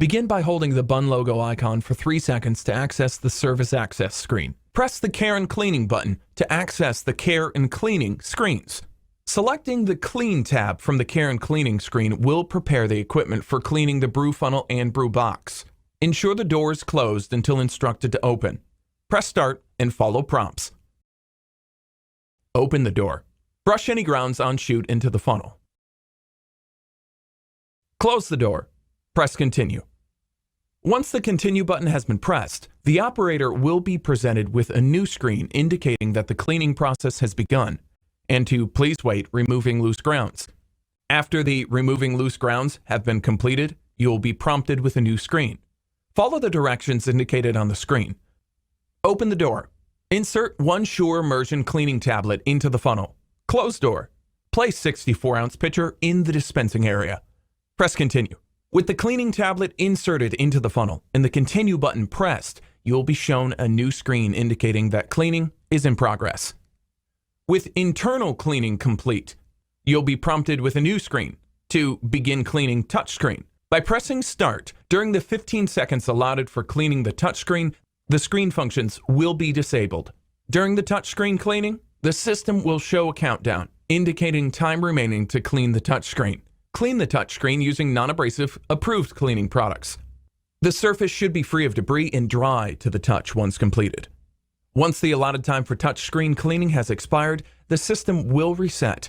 Begin by holding the Bun logo icon for 3 seconds to access the Service Access screen. Press the Care and Cleaning button to access the Care and Cleaning screens. Selecting the Clean tab from the Care and Cleaning screen will prepare the equipment for cleaning the brew funnel and brew box. Ensure the door is closed until instructed to open. Press Start and follow prompts. Open the door. Brush any grounds on chute into the funnel. Close the door. Press Continue. Once the Continue button has been pressed, the operator will be presented with a new screen indicating that the cleaning process has begun, and to please wait removing loose grounds. After the removing loose grounds have been completed, you will be prompted with a new screen. Follow the directions indicated on the screen. Open the door. Insert one Sure Immersion cleaning tablet into the funnel. Close door. Place 64-ounce pitcher in the dispensing area. Press Continue. With the cleaning tablet inserted into the funnel and the Continue button pressed, you will be shown a new screen indicating that cleaning is in progress. With internal cleaning complete, you'll be prompted with a new screen to begin cleaning touchscreen. By pressing Start, during the 15 seconds allotted for cleaning the touchscreen, the screen functions will be disabled. During the touchscreen cleaning, the system will show a countdown, indicating time remaining to clean the touchscreen. Clean the touchscreen using non-abrasive, approved cleaning products. The surface should be free of debris and dry to the touch once completed. Once the allotted time for touchscreen cleaning has expired, the system will reset